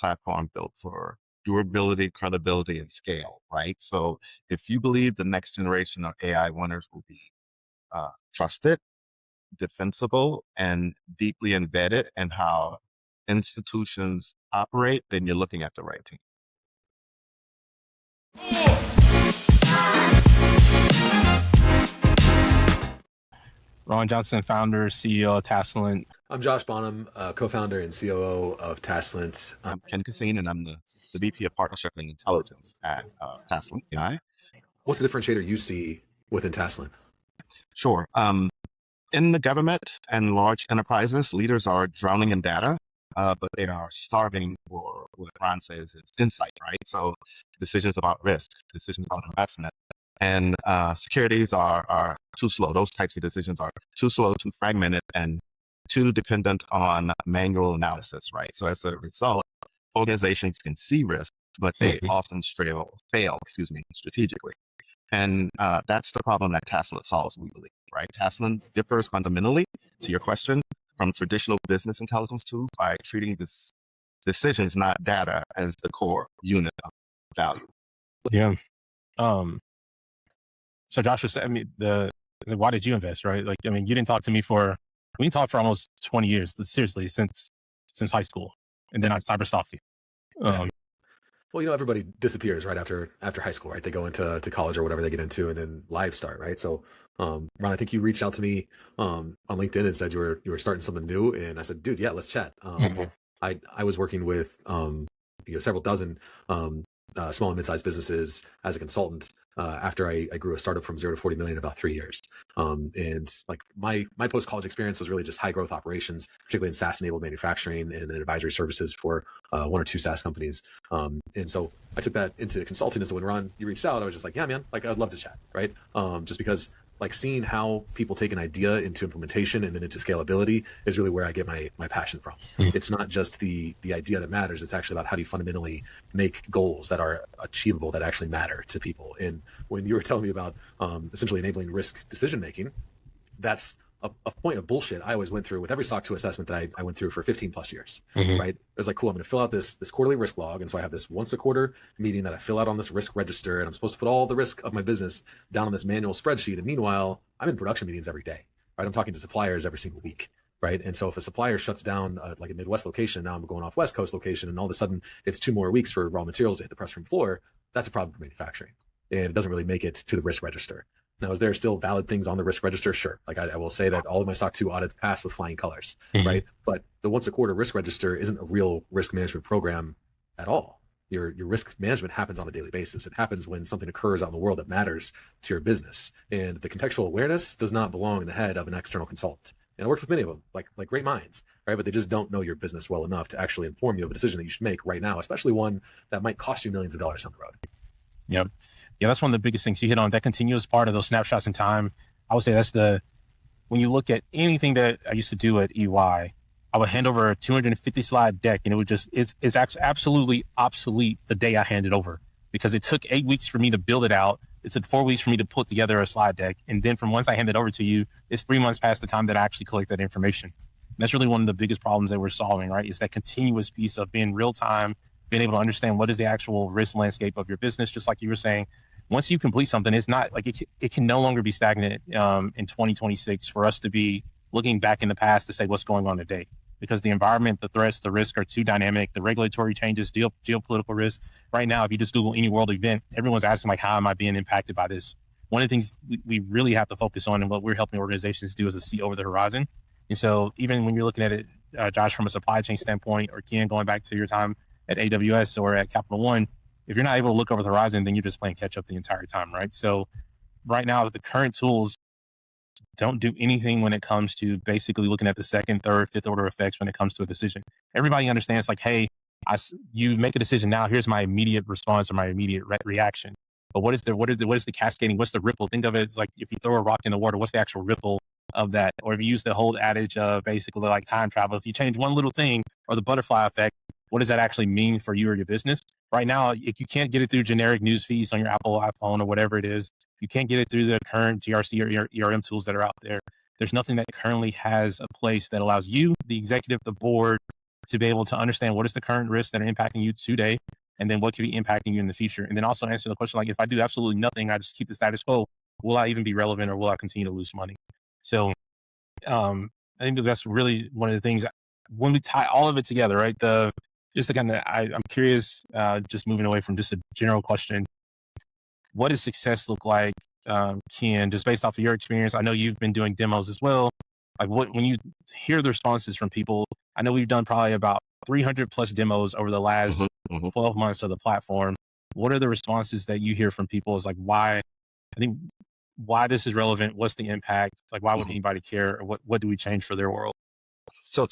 platform built for durability, credibility, and scale, right? So if you believe the next generation of AI winners will be trusted, defensible, and deeply embedded in how institutions operate, then you're looking at the right team. Ron Johnson, founder, CEO of Tacilent. I'm Josh Bonham, co-founder and COO of Tacilent. I'm Ken Cassine, and I'm the VP of Partnership and Intelligence at Tacilent AI. What's the differentiator you see within Tacilent? Sure. In the government and large enterprises, leaders are drowning in data, but they are starving for what Ron says is insight, right? So decisions about risk, decisions about investment, and securities are too slow. Those types of decisions are too slow, too fragmented, and too dependent on manual analysis, right? So as a result, organizations can see risk, but they often fail strategically. And that's the problem that Tacilent solves, we believe, right? Tacilent differs fundamentally, to your question, from traditional business intelligence tools by treating this decisions, not data, as the core unit of value. Yeah. So Josh was saying, why did you invest, right? Like, I mean, you didn't talk to me we didn't talk for almost 20 years, seriously, since high school. And then I cyber stalked you. Well, everybody disappears right after high school, right? They go into college or whatever they get into, and then lives start, right? So, Ron, I think you reached out to me on LinkedIn and said you were starting something new, and I said, dude, yeah, let's chat. I was working with several dozen small and mid-sized businesses as a consultant after I grew a startup from 0 to 40 million in about 3 years. And like my post-college experience was really just high growth operations, particularly in SaaS enabled manufacturing and advisory services for 1 or 2 SaaS companies. And so I took that into consulting. And so when Ron, you reached out, I was just like, yeah, man, like I'd love to chat. Right. Just because like seeing how people take an idea into implementation and then into scalability is really where I get my passion from. It's not just the idea that matters. It's actually about how do you fundamentally make goals that are achievable, that actually matter to people. And when you were telling me about essentially enabling risk decision-making, that's a point of bullshit I always went through with every SOC 2 assessment that I went through for 15 plus years, right? It was like, cool, I'm going to fill out this quarterly risk log. And so I have this once a quarter meeting that I fill out on this risk register, and I'm supposed to put all the risk of my business down on this manual spreadsheet. And meanwhile, I'm in production meetings every day, right? I'm talking to suppliers every single week, right? And so if a supplier shuts down like a Midwest location, now I'm going off West Coast location, and all of a sudden it's 2 more weeks for raw materials to hit the press room floor, that's a problem for manufacturing. And it doesn't really make it to the risk register. Now, is there still valid things on the risk register? Sure. Like I will say that all of my SOC 2 audits pass with flying colors, right? But the once a quarter risk register isn't a real risk management program at all. Your risk management happens on a daily basis. It happens when something occurs out in the world that matters to your business. And the contextual awareness does not belong in the head of an external consultant. And I worked with many of them, like great minds, right? But they just don't know your business well enough to actually inform you of a decision that you should make right now, especially one that might cost you millions of dollars down the road. Yep. Yeah, that's one of the biggest things you hit on, that continuous part of those snapshots in time. I would say that's when you look at anything that I used to do at EY, I would hand over a 250 slide deck, and it would it's absolutely obsolete the day I handed over, because it took 8 weeks for me to build it out. It took 4 weeks for me to put together a slide deck. And then from once I hand it over to you, it's 3 months past the time that I actually collect that information. And that's really one of the biggest problems that we're solving, right? Is that continuous piece of being real time, being able to understand what is the actual risk landscape of your business. Just like you were saying, once you complete something, it's not like it can no longer be stagnant in 2026 for us to be looking back in the past to say what's going on today, because the environment, the threats, the risk are too dynamic. The regulatory changes, geopolitical risk. Right now, if you just Google any world event, everyone's asking like, how am I being impacted by this? One of the things we really have to focus on, and what we're helping organizations do, is to see over the horizon. And so even when you're looking at it, Josh, from a supply chain standpoint, or Ken, going back to your time at AWS or at Capital One, if you're not able to look over the horizon, then you're just playing catch up the entire time, right? So right now, the current tools don't do anything when it comes to basically looking at the second, third, fifth order effects when it comes to a decision. Everybody understands like, hey, you make a decision now, here's my immediate response or my immediate reaction. But what is the cascading? What's the ripple? Think of it as like, if you throw a rock in the water, what's the actual ripple of that? Or if you use the whole adage of basically like time travel, if you change one little thing, or the butterfly effect, what does that actually mean for you or your business? Right now, if you can't get it through generic news feeds on your Apple iPhone or whatever it is, you can't get it through the current GRC or ERM tools that are out there. There's nothing that currently has a place that allows you, the executive, the board, to be able to understand what is the current risks that are impacting you today, and then what could be impacting you in the future. And then also answer the question, like, if I do absolutely nothing, I just keep the status quo, will I even be relevant, or will I continue to lose money? So I think that's really one of the things when we tie all of it together, right? I'm curious, just moving away from just a general question, what does success look like, Ken, just based off of your experience? I know you've been doing demos as well. Like, when you hear the responses from people, I know we've done probably about 300 plus demos over the last 12 months of the platform. What are the responses that you hear from people? Is like, why this is relevant? What's the impact? Like, why would anybody care? Or what do we change for their world? So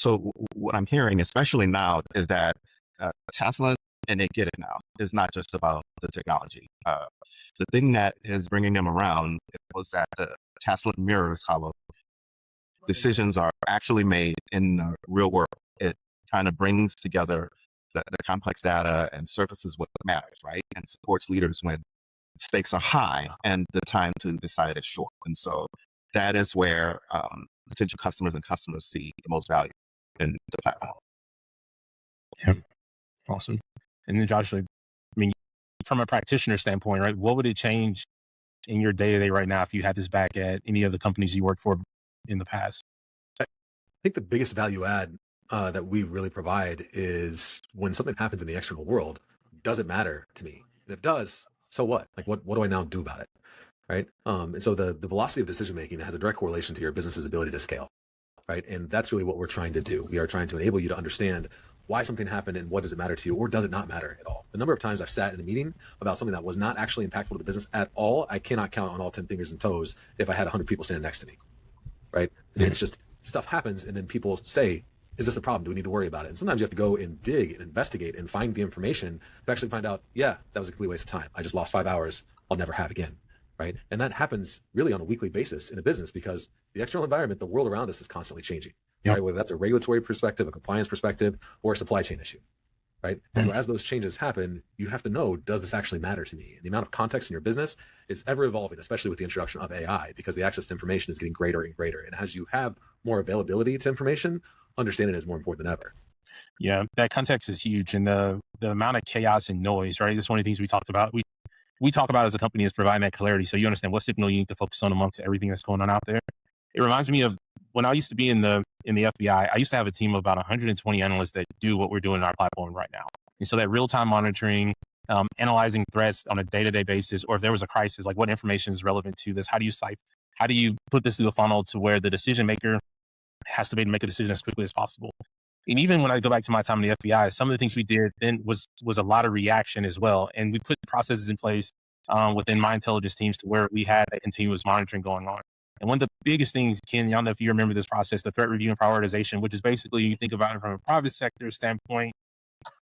what I'm hearing, especially now, is that Tacilent, and they get it now, is not just about the technology. The thing that is bringing them around was that the Tacilent mirrors how decisions are actually made in the real world. It kind of brings together the complex data and surfaces what matters, right? And supports leaders when stakes are high and the time to decide is short. And so that is where potential customers see the most value in the platform. Yeah, awesome. And then Josh, I mean, from a practitioner standpoint, right, what would it change in your day-to-day right now if you had this back at any of the companies you worked for in the past? I think the biggest value add that we really provide is when something happens in the external world, does it matter to me? And if it does, so what? Like, what do I now do about it? Right. And so the velocity of decision making has a direct correlation to your business's ability to scale. Right. And that's really what we're trying to do. We are trying to enable you to understand why something happened and what does it matter to you, or does it not matter at all? The number of times I've sat in a meeting about something that was not actually impactful to the business at all, I cannot count on all 10 fingers and toes if I had 100 people standing next to me. Right. And it's just stuff happens, and then people say, is this a problem? Do we need to worry about it? And sometimes you have to go and dig and investigate and find the information to actually find out, yeah, that was a complete waste of time. I just lost 5 hours I'll never have again. Right. And that happens really on a weekly basis in a business, because the external environment, the world around us, is constantly changing. Yep. Right. Whether that's a regulatory perspective, a compliance perspective, or a supply chain issue. Right. And so as those changes happen, you have to know, does this actually matter to me? And the amount of context in your business is ever evolving, especially with the introduction of AI, because the access to information is getting greater and greater. And as you have more availability to information, understanding it is more important than ever. Yeah, that context is huge. And the amount of chaos and noise, right? That's one of the things we talked about. We talk about as a company is providing that clarity, so you understand what signal you need to focus on amongst everything that's going on out there. It reminds me of when I used to be in the FBI. I used to have a team of about 120 analysts that do what we're doing in our platform right now. And so that real-time monitoring, analyzing threats on a day-to-day basis, or if there was a crisis, like what information is relevant to this? How do you put this through the funnel to where the decision maker has to be able to make a decision as quickly as possible? And even when I go back to my time in the FBI, some of the things we did then was a lot of reaction as well. And we put processes in place within my intelligence teams to where we had a continuous monitoring going on. And one of the biggest things, Ken, I don't know if you remember this process, the threat review and prioritization, which is basically, you think about it from a private sector standpoint,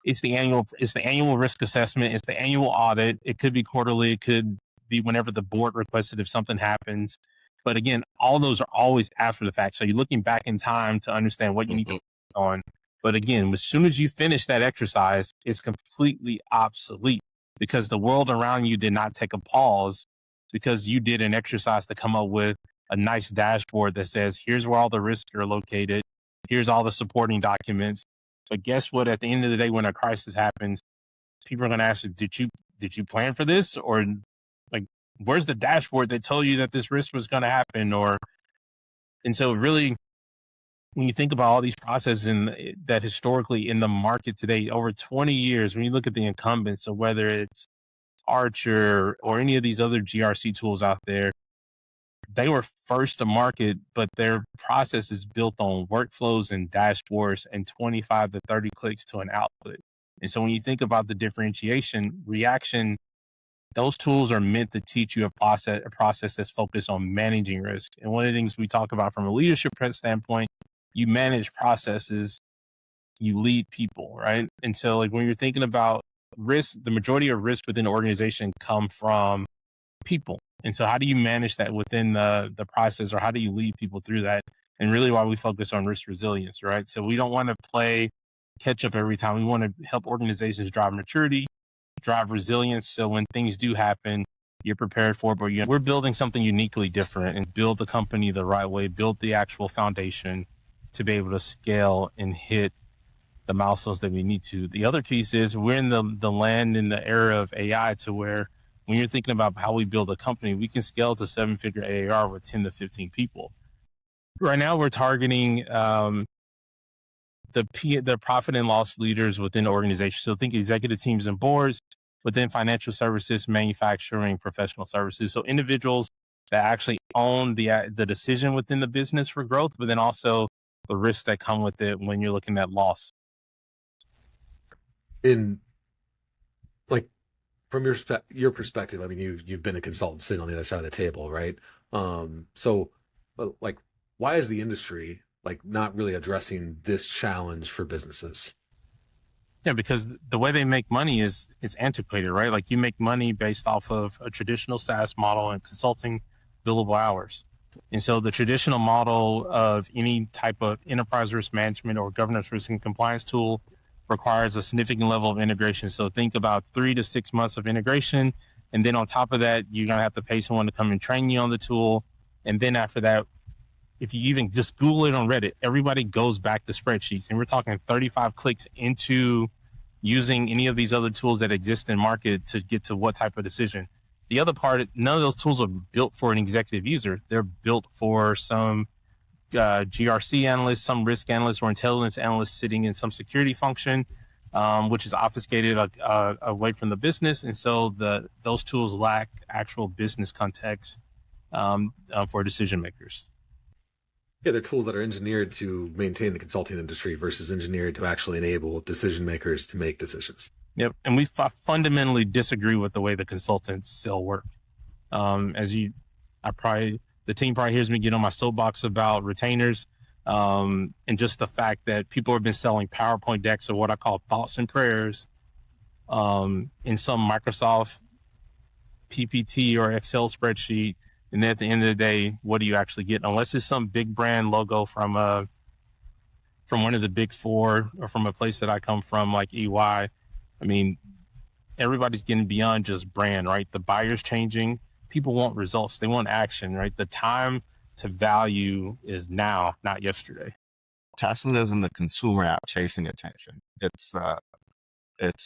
it's the annual risk assessment, it's the annual audit. It could be quarterly, it could be whenever the board requested if something happens. But again, all those are always after the fact. So you're looking back in time to understand what you need to on. But again, as soon as you finish that exercise, it's completely obsolete, because the world around you did not take a pause, because you did an exercise to come up with a nice dashboard that says, here's where all the risks are located. Here's all the supporting documents. But guess what? At the end of the day, when a crisis happens, people are going to ask you, did you plan for this? Or like, where's the dashboard that told you that this risk was going to happen? And so really, when you think about all these processes that historically in the market today, over 20 years, when you look at the incumbents, so whether it's Archer or any of these other GRC tools out there, they were first to market, but their process is built on workflows and dashboards and 25 to 30 clicks to an output. And so when you think about the differentiation, reaction, those tools are meant to teach you a process that's focused on managing risk. And one of the things we talk about from a leadership standpoint, you manage processes, you lead people, right? And so like when you're thinking about risk, the majority of risk within an organization come from people. And so how do you manage that within the process, or how do you lead people through that? And really why we focus on risk resilience, right? So we don't want to play catch up every time. We want to help organizations drive maturity, drive resilience. So when things do happen, you're prepared for it. But we're building something uniquely different and build the company the right way, build the actual foundation to be able to scale and hit the milestones that we need to. The other piece is we're in the land in the era of AI to where when you're thinking about how we build a company, we can scale to 7-figure AAR with 10 to 15 people. Right now, we're targeting the profit and loss leaders within the organization. So think executive teams and boards within financial services, manufacturing, professional services. So individuals that actually own the decision within the business for growth, but then also the risks that come with it when you're looking at loss. In like from your perspective, I mean, you've been a consultant sitting on the other side of the table, right? So like, why is the industry like not really addressing this challenge for businesses? Yeah, because the way they make money is it's antiquated, right? Like you make money based off of a traditional SaaS model and consulting billable hours. And so the traditional model of any type of enterprise risk management or governance risk and compliance tool requires a significant level of integration. So think about 3 to 6 months of integration. And then on top of that, you're going to have to pay someone to come and train you on the tool. And then after that, if you even just Google it on Reddit, everybody goes back to spreadsheets. And we're talking 35 clicks into using any of these other tools that exist in market to get to what type of decision. The other part, none of those tools are built for an executive user. They're built for some GRC analyst, some risk analyst, or intelligence analyst sitting in some security function, which is obfuscated away from the business. And so those tools lack actual business context for decision makers. Yeah, they're tools that are engineered to maintain the consulting industry versus engineered to actually enable decision makers to make decisions. Yep, and we fundamentally disagree with the way the consultants still work. The team probably hears me get on my soapbox about retainers, and just the fact that people have been selling PowerPoint decks of what I call thoughts and prayers in some Microsoft PPT or Excel spreadsheet. And then at the end of the day, what do you actually get? Unless it's some big brand logo from one of the big four or from a place that I come from, like EY. I mean, everybody's getting beyond just brand, right? The buyer's changing. People want results. They want action, right? The time to value is now, not yesterday. Tacilent isn't a consumer app chasing attention. It's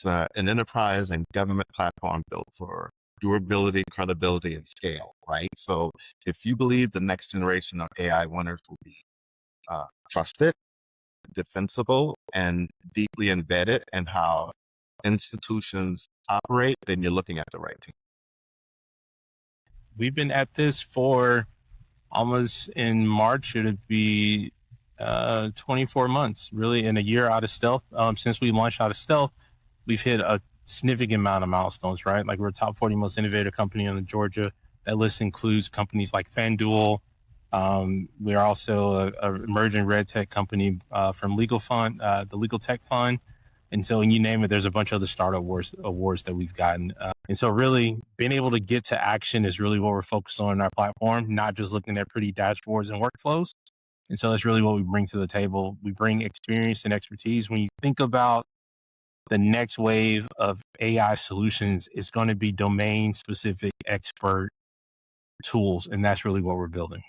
an enterprise and government platform built for durability, credibility, and scale, right? So if you believe the next generation of AI winners will be trusted, defensible, and deeply embedded in how institutions operate, then you're looking at the right team. We've been at this for almost, in March, it'd be 24 months, really, in a year out of stealth. Since we launched out of stealth, we've hit a significant amount of milestones, right? Like we're a top 40 most innovative company in Georgia. That list includes companies like FanDuel. We are also a emerging red tech company from Legal Fund, the Legal Tech Fund. And so when you name it, there's a bunch of other startup awards that we've gotten. And so really being able to get to action is really what we're focused on in our platform, not just looking at pretty dashboards and workflows. And so that's really what we bring to the table. We bring experience and expertise. When you think about the next wave of AI solutions, is going to be domain specific expert tools. And that's really what we're building.